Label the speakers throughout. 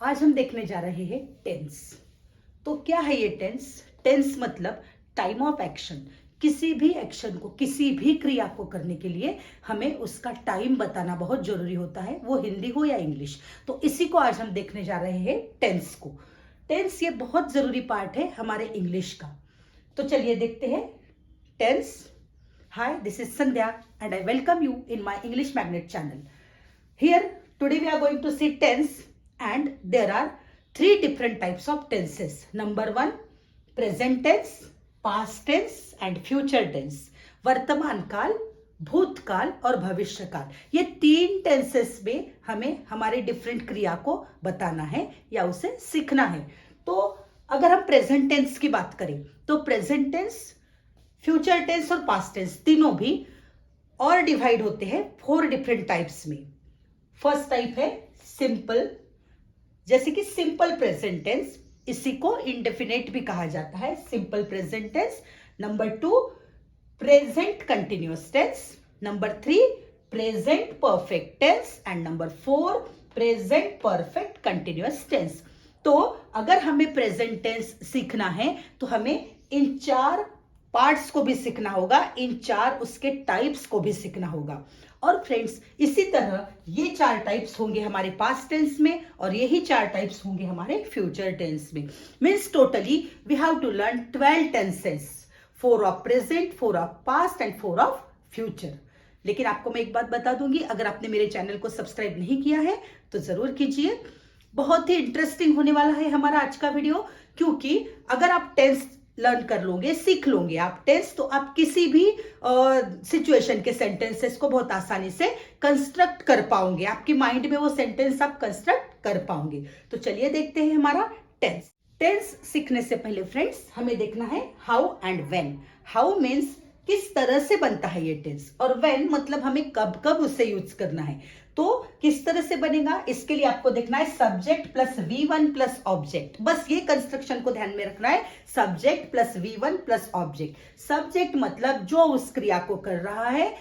Speaker 1: आज हम देखने जा रहे हैं टेंस। तो क्या है ये टेंस? टेंस मतलब टाइम ऑफ एक्शन। किसी भी एक्शन को, किसी भी क्रिया को करने के लिए हमें उसका टाइम बताना बहुत जरूरी होता है, वो हिंदी हो या इंग्लिश। तो इसी को आज हम देखने जा रहे हैं, टेंस को। टेंस ये बहुत जरूरी पार्ट है हमारे इंग्लिश का। तो चलिए देखते हैं tense. Hi, this is Sandhya and I welcome you in my English magnet channel. Here, today we are going to see tense, and there are three different types of tenses. Number one, present tense, past tense and future tense. वर्तमान काल, भूतकाल और भविष्य काल, ये तीन tenses में हमें हमारे डिफरेंट क्रिया को बताना है या उसे सीखना है। तो अगर हम प्रेजेंट टेंस की बात करें तो प्रेजेंट टेंस, फ्यूचर टेंस और पास्ट टेंस तीनों भी और डिवाइड होते हैं 4 डिफरेंट टाइप्स में। फर्स्ट टाइप है सिंपल, जैसे कि सिंपल प्रेजेंट टेंस, इसी को इंडेफिनेट भी कहा जाता है, simple present tense. Number 2, present continuous tense. Number 3, present perfect tense and number 4, present perfect continuous tense. तो अगर हमें प्रेजेंट टेंस सीखना है तो हमें इन 4 पार्ट्स को भी सीखना होगा, इन 4 उसके टाइप्स को भी सीखना होगा। और फ्रेंड्स, इसी तरह ये 4 टाइप्स होंगे हमारे पास्ट टेंस में और यही 4 टाइप्स होंगे हमारे फ्यूचर टेंस में। Means totally we have to learn 12 tenses, 4 of present, 4 of past and 4 of future. लेकिन आपको मैं एक बात बता दूंगी, अगर आपने मेरे चैनल को सब्सक्राइब नहीं किया है तो जरूर कीजिए। बहुत ही इंटरेस्टिंग होने वाला है हमारा आज का वीडियो, क्योंकि अगर आप टेंस लर्न कर लोगे, सीख लोगे आप टेंस, तो आप किसी भी सिचुएशन के सेंटेंसेस को बहुत आसानी से कंस्ट्रक्ट कर पाओगे, आपकी माइंड में वो सेंटेंस आप कंस्ट्रक्ट कर पाओगे। तो चलिए देखते हैं हमारा टेंस। टेंस सीखने से पहले फ्रेंड्स हमें देखना है how and when. How means किस तरह से बनता है ये टेंस, और व्हेन मतलब हमें कब कब उसे यूज करना है। तो किस तरह से बनेगा, इसके लिए आपको देखना है subject plus V1 plus object. बस ये कंस्ट्रक्शन को ध्यान में रखना है, subject plus V1 plus object. Subject मतलब जो उस क्रिया को कर रहा है,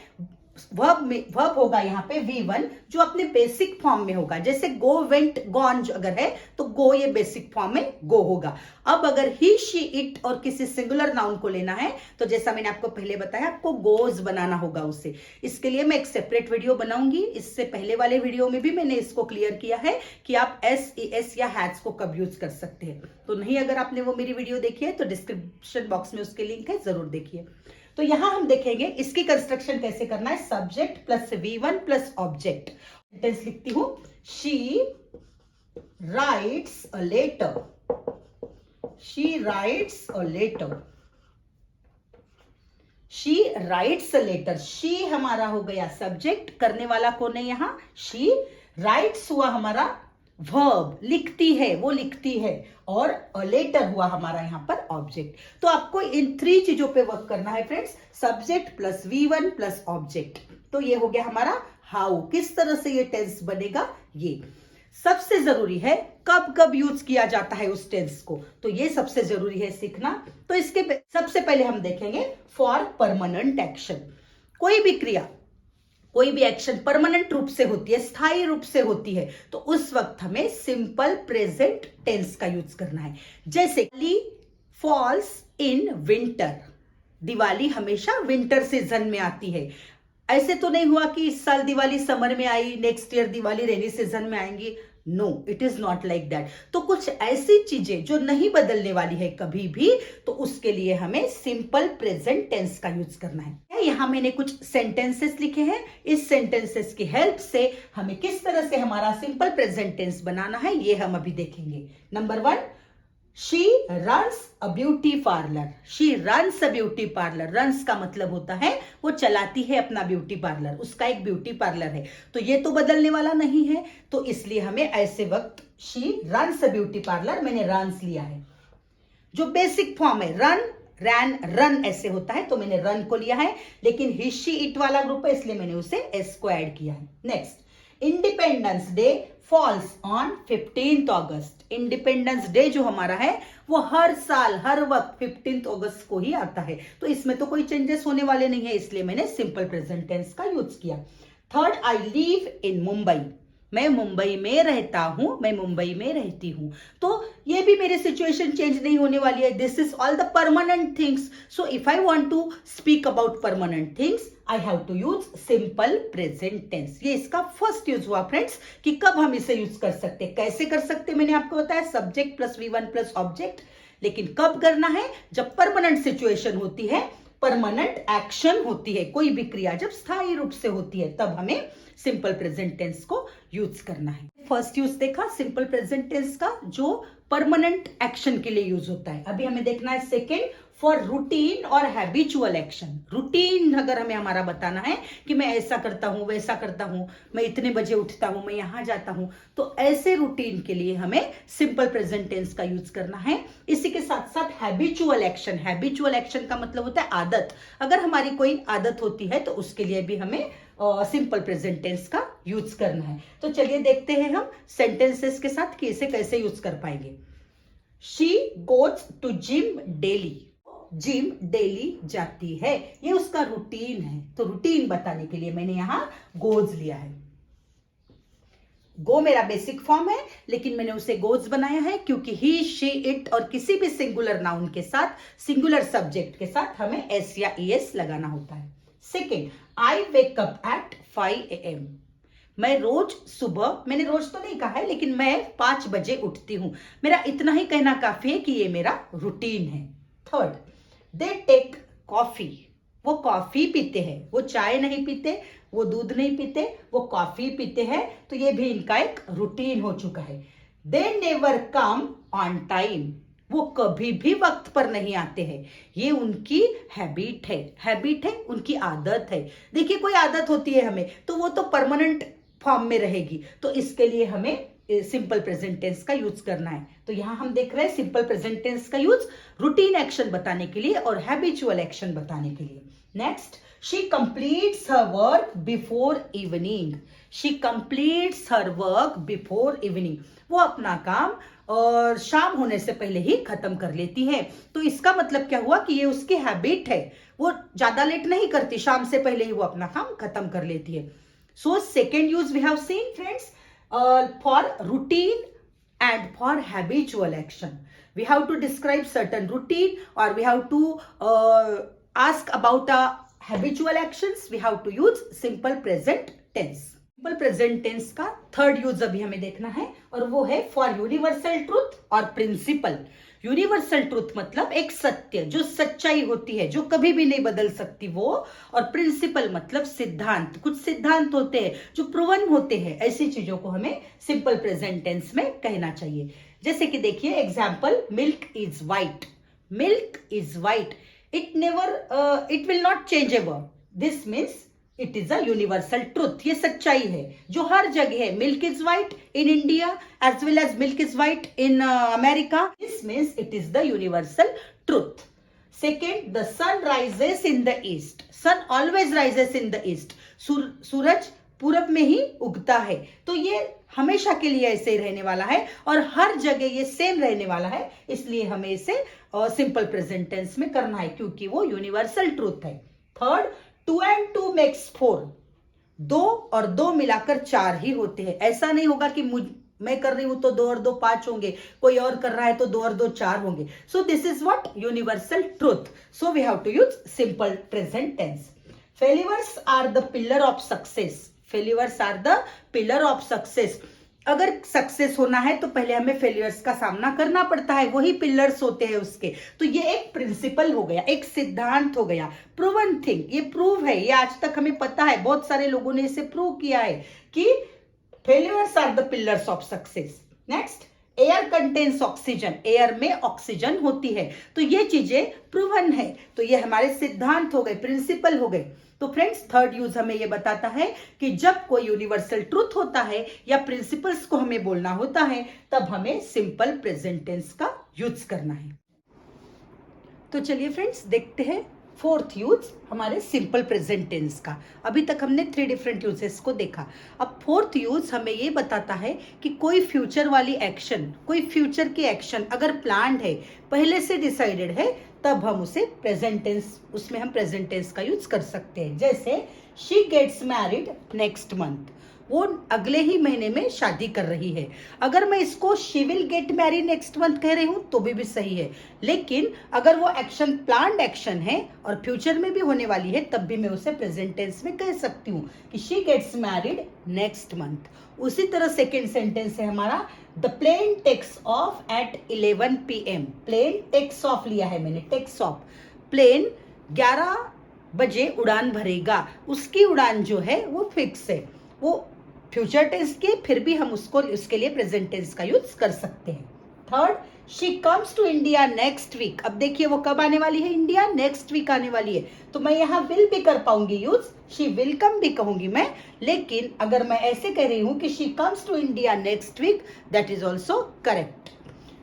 Speaker 1: वर्ब होगा यहाँ पे V1, जो अपने बेसिक फॉर्म में होगा। जैसे गो, वेंट, गॉन अगर है तो गो ये बेसिक फॉर्म में गो होगा। अब अगर ही, शी, इट और किसी सिंगुलर नाउन को लेना है तो जैसा मैंने आपको पहले बताया, आपको गोज बनाना होगा उसे। इसके लिए मैं एक सेपरेट वीडियो बनाऊंगी। इससे पहले वाले वीडियो में भी मैंने इसको क्लियर किया है कि आप एस या हैज को कब यूज कर सकते हैं। तो नहीं, अगर आपने वो मेरी वीडियो देखी है तो डिस्क्रिप्शन बॉक्स में उसके लिंक है, जरूर देखिए। तो यहां हम देखेंगे इसकी कंस्ट्रक्शन कैसे करना है। Subject plus V1 plus object. Sentence लिखती हूं, she writes a letter. She writes a letter. She writes a letter. She हमारा हो गया सब्जेक्ट, करने वाला कौन है यहां, शी। राइट्स हुआ हमारा वर्ब, लिखती है, वो लिखती है, और लेटर हुआ हमारा यहां पर ऑब्जेक्ट। तो आपको इन 3 चीजों पे वर्क करना है friends, subject plus V1 plus object. तो ये हो गया हमारा हाउ, किस तरह से ये टेंस बनेगा। ये सबसे जरूरी है कब कब यूज किया जाता है उस टेंस को, तो ये सबसे जरूरी है सीखना। तो इसके सबसे पहले हम देखेंगे फॉर परमानेंट एक्शन। कोई भी क्रिया, कोई भी एक्शन परमानेंट रूप से होती है, स्थायी रूप से होती है, तो उस वक्त हमें सिंपल प्रेजेंट टेंस का यूज करना है। जैसे फॉल्स इन विंटर, दिवाली हमेशा विंटर सीजन में आती है। ऐसे तो नहीं हुआ कि इस साल दिवाली समर में आई, next year Diwali rainy season में आएंगी। No, it is not like that. तो कुछ ऐसी चीजें जो नहीं बदलने वाली है कभी भी, तो उसके लिए हमें सिंपल प्रेजेंट टेंस का यूज करना है। यहां मैंने कुछ सेंटेंसेस लिखे हैं, इस सेंटेंसेस की हेल्प से हमें किस तरह से हमारा सिंपल प्रेजेंट टेंस बनाना है ये हम अभी देखेंगे। Number 1, she runs a beauty parlour. She runs a beauty parlour. Runs का मतलब होता है वो चलाती है अपना ब्यूटी पार्लर, उसका एक ब्यूटी पार्लर है। तो ये तो बदलने वाला नहीं है, तो इसलिए हमें ऐसे वक्त she runs a beauty parlour, मैंने रन्स लिया है। जो बेसिक फॉर्म है रन, रैन, रन ऐसे होता है, तो मैंने रन को लिया है। लेकिन ही, शी, इट वाला ग्रुप है, इसलिए मैंने उसे एस को ऐड किया है। Next, independence day falls on 15th August. Independence day जो हमारा है वो हर साल हर वक्त 15th अगस्त को ही आता है, तो इसमें तो कोई चेंजेस होने वाले नहीं है, इसलिए मैंने सिंपल प्रेजेंट टेंस का यूज किया। Third, I live in Mumbai. मैं मुंबई में रहता हूं, मैं मुंबई में रहती हूं। तो ये भी मेरे सिचुएशन चेंज नहीं होने वाली है। This is all the permanent things. So if I want to speak about permanent things, I have to use simple present tense. ये इसका फर्स्ट यूज हुआ फ्रेंड्स कि कब हम इसे यूज कर सकते हैं, कैसे कर सकते हैं। मैंने आपको बताया subject plus V1 plus object. लेकिन कब करना है, जब परमानेंट सिचुएशन होती है, परमानेंट एक्शन होती है, कोई भी क्रिया जब स्थायी रूप से होती है, तब हमें सिंपल प्रेजेंट टेंस को यूज करना है। फर्स्ट यूज देखा सिंपल प्रेजेंट टेंस का, जो परमानेंट एक्शन के लिए यूज होता है। अभी हमें देखना है सेकेंड, फॉर रूटीन और हैबिचुअल एक्शन। रूटीन अगर हमें हमारा बताना है कि मैं ऐसा करता हूं, वैसा करता हूं, मैं इतने बजे उठता हूं, मैं यहां जाता हूं, तो ऐसे रूटीन के लिए हमें सिंपल प्रेजेंट टेंस का यूज करना है। इसी के साथ साथ हैबिचुअल एक्शन, हैबिचुअल एक्शन का मतलब होता है आदत। अगर हमारी कोई आदत होती है तो उसके लिए भी हमें सिंपल प्रेजेंट टेंस का यूज करना है। तो चलिए देखते हैं हम सेंटेंसेस के साथ कि इसे कैसे यूज कर पाएंगे। She goes to gym daily, gym daily जाती है, ये उसका रूटीन है। तो रूटीन बताने के लिए मैंने यहां गोज लिया है। गो मेरा बेसिक फॉर्म है, लेकिन मैंने उसे गोज बनाया है क्योंकि ही, शी, इट और किसी भी सिंगुलर नाउन के साथ, सिंगुलर सब्जेक्ट के साथ हमें एस या ईएस लगाना होता है। Second, I wake up at 5 AM। मैं रोज सुबह, मैंने रोज तो नहीं कहा है, लेकिन मैं 5 बजे उठती हूं। मेरा इतना ही कहना काफी है कि ये मेरा रूटीन है। Third, they take coffee. वो कॉफी पीते हैं, वो चाय नहीं पीते, वो दूध नहीं पीते, वो कॉफी पीते हैं। तो ये भी इनका एक रूटीन हो चुका है। They never come on time. वो कभी भी वक्त पर नहीं आते हैं। ये उनकी हैबिट है, हैबिट है, उनकी आदत है। देखिए कोई आदत होती है हमें, तो वो तो परमानेंट फॉर्म में रहेगी। तो इसके लिए हमें सिंपल प्रेजेंट टेंस का यूज करना है। तो यहां हम देख रहे हैं सिंपल प्रेजेंट टेंस का यूज रूटीन एक्शन बताने के लिए और हैबिचुअल एक्शन बताने के लिए। Next, she completes her work before evening. She completes her work before evening. वो अपना काम और शाम होने से पहले ही खत्म कर लेती है। तो इसका मतलब क्या हुआ कि ये उसकी हैबिट है, वो ज्यादा लेट नहीं करती, शाम से पहले ही वो अपना काम खत्म कर लेती है। So second use we have seen friends, for routine and for habitual action. We have to describe certain routine or we have to ask about habitual actions. We have to use simple present tense. Simple present tense का third use अभी हमें देखना है और वो है for universal truth और principle. Universal truth मतलब एक सत्य, जो सच्चाई होती है, जो कभी भी नहीं बदल सकती वो। और प्रिंसिपल मतलब सिद्धांत, कुछ सिद्धांत होते हैं जो प्रूवन होते हैं। ऐसी चीजों को हमें सिंपल प्रेजेंट टेंस में कहना चाहिए। जैसे कि देखिए example, milk is white. Milk is white, it never, it will not change ever. This means it is a universal truth. ये सच्चाई है जो हर जगह है। Milk is white in India as well as milk is white in America. This means it is the universal truth. Second, the sun rises in the east. Sun always rises in the east. सूरज पूरब में ही उगता है। तो ये हमेशा के लिए ऐसे ही रहने वाला है और हर जगह ये सेम रहने वाला है। इसलिए हमें इसे सिंपल प्रेजेंट टेंस में करना है क्योंकि वो यूनिवर्सल ट्रूथ है। Third, 2 and 2 makes 4। 2 और 2 मिलाकर 4 ही होते हैं। ऐसा नहीं होगा कि मैं कर रही हूं तो 2 और 2 5 होंगे, कोई और कर रहा है तो 2 और 2 4 होंगे। So this is what universal truth. So we have to use simple present tense. Failures are the pillar of success. Failures are the pillar of success. अगर सक्सेस होना है तो पहले हमें फेलियर्स का सामना करना पड़ता है, वही पिलर्स होते हैं उसके। तो ये एक प्रिंसिपल हो गया, एक सिद्धांत हो गया, प्रूवन थिंग। ये प्रूव है, ये आज तक हमें पता है, बहुत सारे लोगों ने इसे प्रूव किया है कि failures are the pillars of success. Next, air contains oxygen. Air में ऑक्सीजन होती है। तो ये चीजें प्रूवन है। तो ये हमारे सिद्धांत हो गए, प्रिंसिपल हो गए। तो फ्रेंड्स थर्ड यूज हमें यह बताता है कि जब कोई यूनिवर्सल ट्रूथ होता है या प्रिंसिपल्स को हमें बोलना होता है तब हमें सिंपल प्रेजेंट टेंस का यूज करना है। तो चलिए फ्रेंड्स देखते हैं फोर्थ यूज हमारे सिंपल प्रेजेंट टेंस का। अभी तक हमने 3 डिफरेंट यूजेस को देखा। अब फोर्थ यूज हमें ये बताता है कि कोई फ्यूचर वाली एक्शन, कोई फ्यूचर की एक्शन अगर प्लान्ड है, पहले से डिसाइडेड है, तब हम उसे प्रेजेंट टेंस, उसमें हम प्रेजेंट टेंस का यूज कर सकते हैं। जैसे she gets married next month. वो अगले ही महीने में शादी कर रही है। अगर मैं इसको she will get Mary next month कह रही हूं तो भी सही है, लेकिन अगर वो एक्शन प्लान्ड एक्शन है और फ्यूचर में भी होने वाली है तब भी मैं उसे प्रेजेंट टेंस में कह सकती हूँ कि she gets married next month. उसी तरह सेकेंड सेंटेंस है हमारा, the plane takes off at 11 PM। Plane takes off लिया है मैंने, टेक्स ऑफ, प्लेन 11 बजे उड़ान भरेगा, उसकी उड़ान जो है वो फिक्स है, वो फ्यूचर टेंस की, फिर भी हम उसको उसके लिए प्रेजेंट टेंस का यूज कर सकते हैं। Third, she comes to India next week. अब देखिए वो कब आने वाली है, इंडिया नेक्स्ट वीक आने वाली है, तो मैं यहाँ विल भी कर पाऊंगी यूज, शी विल कम भी कहूंगी मैं, लेकिन अगर मैं ऐसे कह रही हूं कि she comes to India next week, that is also correct.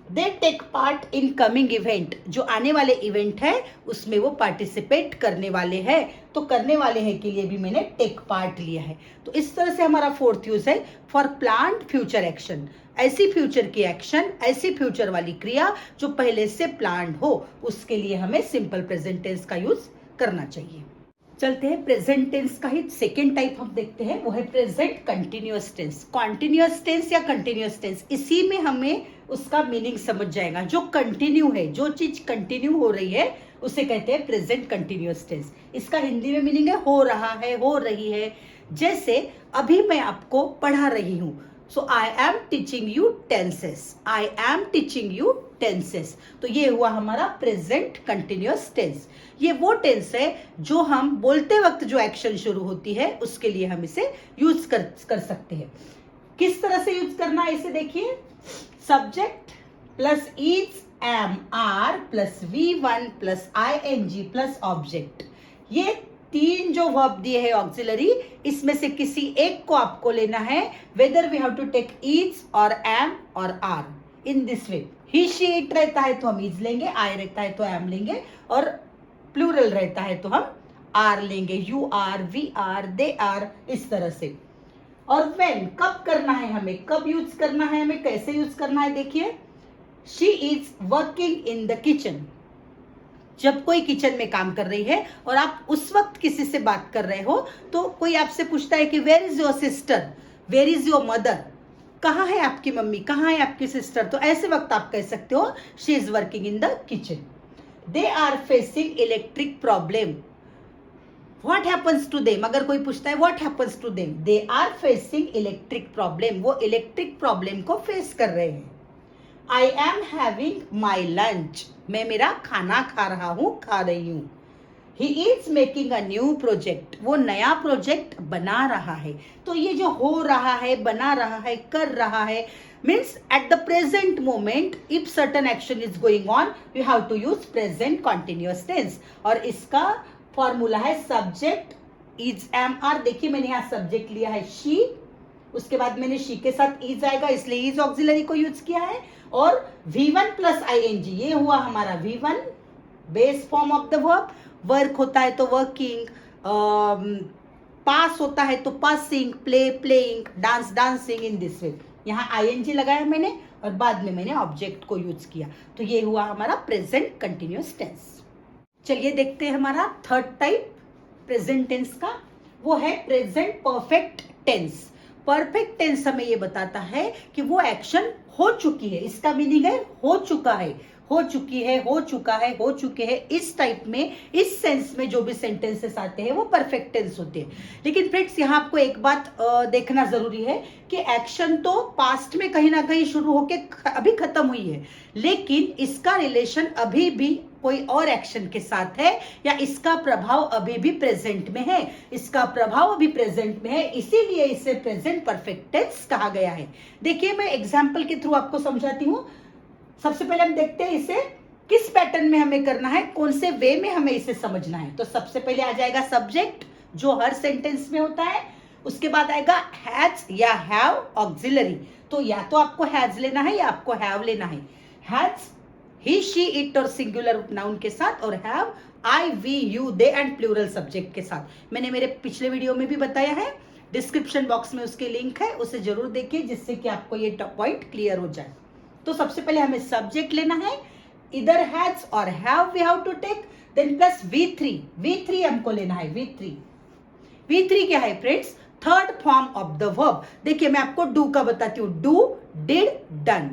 Speaker 1: They take part in coming event, जो आने वाले इवेंट है उसमें वो पार्टिसिपेट करने वाले हैं, तो करने वाले हैं के लिए भी मैंने टेक पार्ट लिया है। तो इस तरह से हमारा फोर्थ यूज है फॉर प्लान्ड फ्यूचर एक्शन, ऐसी फ्यूचर की एक्शन, ऐसी फ्यूचर वाली क्रिया जो पहले से प्लान्ड हो, उसके लिए हमें सिंपल प्रेजेंट टेंस का यूज करना चाहिए। चलते हैं प्रेजेंट टेंस का ही सेकेंड टाइप हम देखते हैं, वो है present continuous tense. Continuous tense या कंटिन्यूअस टेंस, इसी में हमें उसका मीनिंग समझ जाएगा। जो कंटिन्यू है, जो चीज कंटिन्यू हो रही है उसे कहते हैं प्रेजेंट कंटिन्यूअस टेंस। इसका हिंदी में मीनिंग है हो रहा है, हो रही है। जैसे अभी मैं आपको पढ़ा रही हूं, so I am teaching you tenses, I am teaching you tenses, तो ये हुआ हमारा प्रेजेंट कंटिन्यूअस टेंस। ये वो टेंस है जो हम बोलते वक्त जो एक्शन शुरू होती है उसके लिए हम इसे यूज कर सकते हैं। किस तरह से यूज करना है इसे देखिए, subject plus is, am, are plus V1 plus ING plus object, ये तीन जो वर्ब दिए हैं ऑक्सिलरी, इसमें से किसी एक को आपको लेना है, whether we have to take is और एम और are in this way. He she it रहता है तो हम इज लेंगे, आई रहता है तो एम लेंगे, और प्लूरल रहता है तो हम आर लेंगे, you are, we are, they are, इस तरह से। और व्हेन कब करना है हमें, कब यूज करना है हमें, कैसे यूज करना है, देखिए she is working in the kitchen, जब कोई किचन में काम कर रही है और आप उस वक्त किसी से बात कर रहे हो, तो कोई आपसे पूछता है कि where is your sister, where is your mother, कहाँ है आपकी मम्मी, कहाँ है आपकी सिस्टर, तो ऐसे वक्त आप कह सकते हो she is working in the kitchen. They are facing electric problem, what happens to them, अगर कोई पूछता है what happens to them, they are facing electric problem, वो इलेक्ट्रिक प्रॉब्लम को फेस कर रहे हैं। I am having my lunch, मैं मेरा खाना खा रहा हूं, खा रही हूं। He is making a new project, वो नया प्रोजेक्ट बना रहा है। तो ये जो हो रहा है, बना रहा है, कर रहा है, means at the present moment if certain action is going on, we have to use present continuous tense. और इसका फॉर्मूला है सब्जेक्ट इज, एम, आर। देखिए मैंने यहाँ सब्जेक्ट लिया है शी, उसके बाद मैंने शी के साथ इज आएगा, इसलिए इज ऑक्सिलरी को यूज किया है, और V1 प्लस ING, ये हुआ हमारा V1 base form of the verb. Work होता है तो वर्किंग, पास होता है तो passing, play playing, dance dancing, in this वे। यहाँ ING लगाया मैंने और बाद में मैंने ऑब्जेक्ट को यूज किया, तो ये हुआ हमारा प्रेजेंट कंटिन्यूअस टेंस। चलिए देखते हैं हमारा थर्ड टाइप प्रेजेंट टेंस का, वो है present perfect tense. Perfect tense हमें ये बताता है कि वो एक्शन हो चुकी है, इसका मीनिंग है हो चुका है, हो चुकी है, हो चुका है, हो चुके हैं। इस टाइप में, इस सेंस में जो भी सेंटेंसेस आते हैं वो परफेक्ट टेंस होते हैं। लेकिन फ्रेंड्स यहाँ आपको एक बात देखना जरूरी है कि एक्शन तो पास्ट में कहीं ना कहीं शुरू होके अभी खत्म हुई है, लेकिन इसका रिलेशन अभी भी कोई और एक्शन के साथ है, या इसका प्रभाव अभी भी प्रेजेंट में है, इसका प्रभाव अभी प्रेजेंट में है, इसीलिए इसे प्रेजेंट परफेक्ट टेंस कहा गया है। देखिए मैं एग्जाम्पल के थ्रू आपको समझाती हूँ। सबसे पहले हम देखते हैं इसे किस पैटर्न में हमें करना है, कौन से वे में हमें इसे समझना है। तो सबसे पहले आ जाएगा सब्जेक्ट, जो हर सेंटेंस में होता है। उसके बाद आएगा हैज या हैव ऑक्सिलरी, तो या तो आपको हैज लेना है या आपको हैव लेना है। हैज ही शी इट और सिंगुलर नाउन के साथ, और have I we you they and plural subject के साथ। मैंने मेरे पिछले वीडियो में भी बताया है, डिस्क्रिप्शन बॉक्स में उसके लिंक है, उसे जरूर देखिए जिससे कि आपको ये पॉइंट क्लियर हो जाए। तो सबसे पहले हमें सब्जेक्ट लेना है, इधर हैज और have we have to take, then plus V3 हमको लेना है। V3 क्या है friends, third form of the verb. देखिए मैं आपको डू का बताती हूं, do, did, done,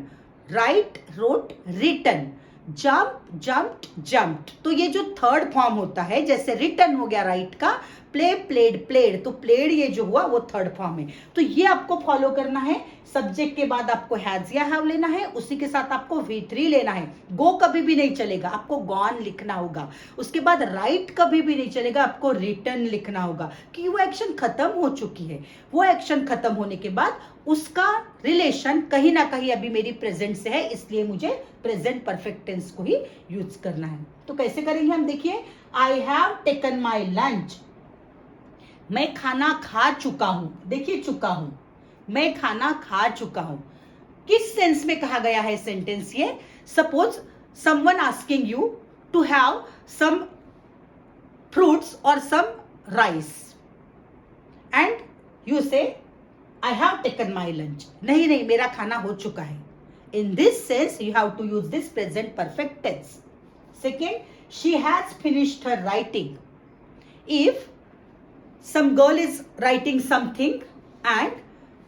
Speaker 1: write, wrote, written, jump, jumped, jumped. तो ये जो थर्ड फॉर्म होता है, जैसे रिटन हो गया राइट का, प्ले, प्लेड, प्लेड, तो प्लेड ये जो हुआ वो थर्ड फॉर्म है। तो ये आपको फॉलो करना है। सब्जेक्ट के बाद आपको हैज या हैव लेना है, उसी के साथ आपको V3 लेना है। गो कभी भी नहीं चलेगा, आपको गॉन लिखना होगा। उसके बाद राइट कभी भी नहीं चलेगा, आपको रिटर्न लिखना होगा, कि वो एक्शन खत्म हो चुकी है। वो एक्शन खत्म होने के बाद उसका रिलेशन कहीं ना कहीं अभी मेरी प्रेजेंट से है, इसलिए मुझे प्रेजेंट परफेक्ट टेंस को ही यूज करना है। तो कैसे करेंगे हम, देखिए, आई हैव टेकन माई लंच, मैं खाना खा चुका हूं। देखिए चुका हूं, मैं खाना खा चुका हूं। किस सेंस में कहा गया है सेंटेंस ये? Suppose someone asking you to have some fruits और some rice and you say I have taken my lunch. नहीं नहीं, मेरा खाना हो चुका है। In this sense you have to use this present perfect tense. Second, she has finished her writing. If some girl is writing something and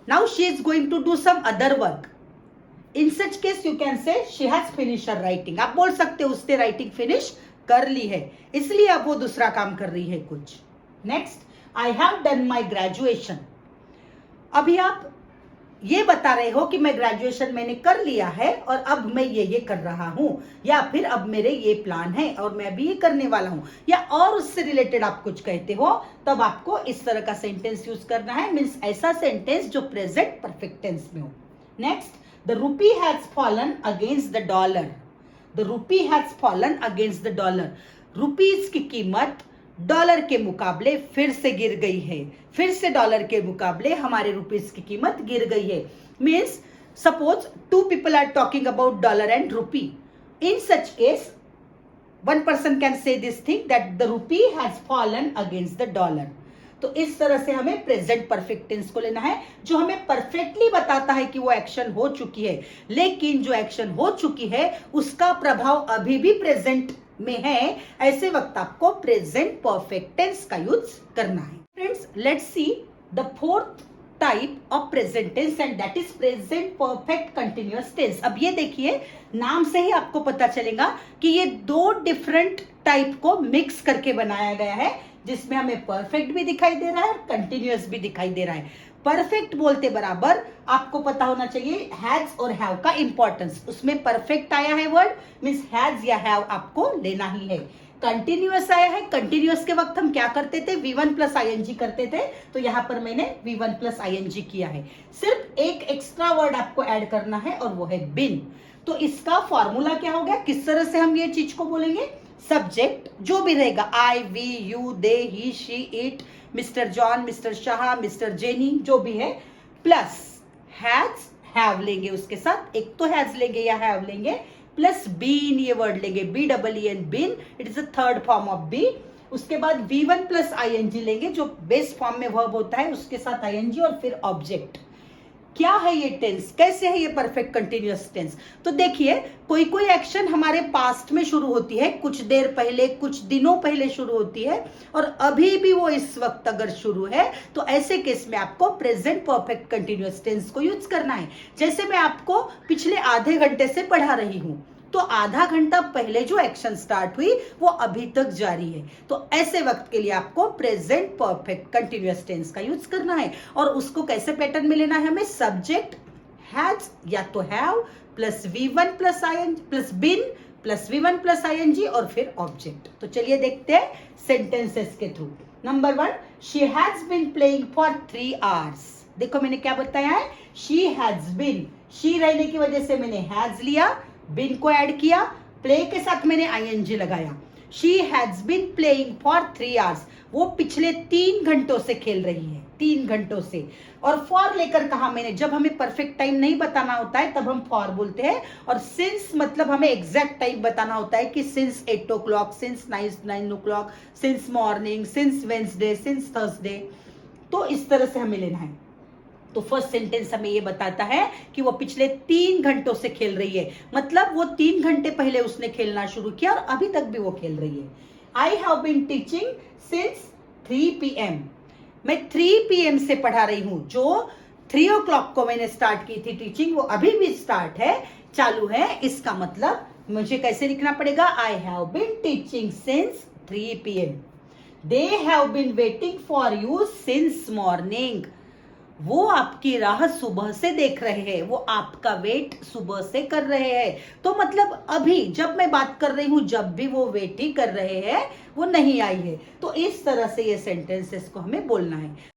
Speaker 1: now she is going to do some other work, in such case you can say she has finished her writing। आप बोल सकते हो उसने writing finish कर ली है, इसलिए अब वो दूसरा काम कर रही है कुछ। Next, I have done my graduation. अभी आप ये बता रहे हो कि मैं ग्रेजुएशन मैंने कर लिया है और अब मैं ये कर रहा हूं, या फिर अब मेरे ये प्लान है और मैं अभी ये करने वाला हूं, या और उससे रिलेटेड आप कुछ कहते हो, तब आपको इस तरह का सेंटेंस यूज करना है। मींस ऐसा सेंटेंस जो प्रेजेंट परफेक्ट टेंस में हो। Next, the rupee has fallen against the dollar. The rupee has fallen against the dollar. Rupees की कीमत डॉलर के मुकाबले फिर से गिर गई है। फिर से डॉलर के मुकाबले हमारे रुपीज की कीमत गिर गई है। Means suppose two people are talking about dollar and rupee. In such case one person can say this thing that the rupee has fallen against the dollar. तो इस तरह से हमें प्रेजेंट परफेक्ट टेंस को लेना है, जो हमें परफेक्टली बताता है कि वो एक्शन हो चुकी है, लेकिन जो एक्शन हो चुकी है उसका प्रभाव अभी भी प्रेजेंट में है। ऐसे वक्त आपको प्रेजेंट परफेक्ट टेंस का यूज करना है। Friends, let's see the fourth type of present tense and that is present perfect continuous tense. अब ये देखिए, नाम से ही आपको पता चलेगा कि ये दो डिफरेंट टाइप को मिक्स करके बनाया गया है, जिसमें हमें परफेक्ट भी दिखाई दे रहा है और कंटिन्यूअस भी दिखाई दे रहा है। परफेक्ट बोलते बराबर आपको पता होना चाहिए हैज और हैव का इंपॉर्टेंस। उसमें परफेक्ट आया है वर्ड, मींस हैज या हैव आपको लेना ही है। कंटिन्यूअस आया है, कंटिन्यूअस के वक्त हम क्या करते थे, V1 प्लस ING करते थे, तो यहां पर मैंने V1 प्लस ING किया है। सिर्फ एक एक्स्ट्रा वर्ड आपको ऐड करना है और वो है बिन। तो इसका फॉर्मूला क्या हो गया, किस तरह से हम ये चीज को बोलेंगे? सब्जेक्ट जो भी रहेगा, I, we, you, they, he, she, it, mister John, mister Shah, mister Jenny, जो भी है, प्लस हैज, हैव लेंगे उसके साथ, एक तो हैज लेंगे या हैव लेंगे, प्लस बीन ये वर्ड लेंगे, BEEN, been, it is a third form of be. उसके बाद V1 प्लस ING लेंगे, जो बेस फॉर्म में वर्ब होता है, उसके साथ ING और फिर ऑब्जेक्ट। क्या है ये टेंस, कैसे है ये परफेक्ट कंटिन्यूअस टेंस? तो देखिए, कोई कोई एक्शन हमारे पास्ट में शुरू होती है, कुछ देर पहले, कुछ दिनों पहले शुरू होती है, और अभी भी वो इस वक्त अगर शुरू है, तो ऐसे केस में आपको प्रेजेंट परफेक्ट कंटिन्यूअस टेंस को यूज करना है। जैसे मैं आपको पिछले आधे घंटे से पढ़ा रही हूं, तो आधा घंटा पहले जो एक्शन स्टार्ट हुई वो अभी तक जारी है। तो ऐसे वक्त के लिए आपको प्रेजेंट परफेक्ट कंटिन्यूअस टेंस का यूज करना है। और उसको कैसे पैटर्न में लेना है हमें? सब्जेक्ट हैज या तो have plus V1 plus ING plus been plus V1 plus ING और फिर ऑब्जेक्ट। तो चलिए देखते हैं सेंटेंसेस के through. Number 1, she has been playing for 3 hours। देखो मैंने क्या बताया है, शी हैज बीन, शी रहने की वजह से मैंने हैज लिया, बिन को ऐड किया, प्ले के साथ मैंने ING लगाया। She has been playing for 3 hours, वो पिछले 3 घंटों से खेल रही है, 3 घंटों से। और फॉर लेकर कहा मैंने, जब हमें परफेक्ट टाइम नहीं बताना होता है तब हम फॉर बोलते हैं, और सिंस मतलब हमें एग्जैक्ट टाइम बताना होता है कि since 8 o'clock, since 9 o'clock, since morning, since Wednesday, since Thursday. तो इस तरह से हमें लेना है। तो फर्स्ट सेंटेंस हमें ये बताता है कि वो पिछले 3 घंटों से खेल रही है, मतलब वो 3 घंटे पहले उसने खेलना शुरू किया और अभी तक भी वो खेल रही है। I have been teaching since 3 PM। मैं 3 PM से पढ़ा रही हूं। जो 3 o'clock को मैंने स्टार्ट की थी टीचिंग, वो अभी भी स्टार्ट है, चालू है। इसका मतलब मुझे कैसे लिखना पड़ेगा? I have been teaching since 3 PM। They have been waiting for you since morning. वो आपकी राह सुबह से देख रहे हैं, वो आपका वेट सुबह से कर रहे हैं। तो मतलब अभी जब मैं बात कर रही हूं, जब भी वो वेट ही कर रहे हैं, वो नहीं आई है। तो इस तरह से ये सेंटेंसेस को हमें बोलना है।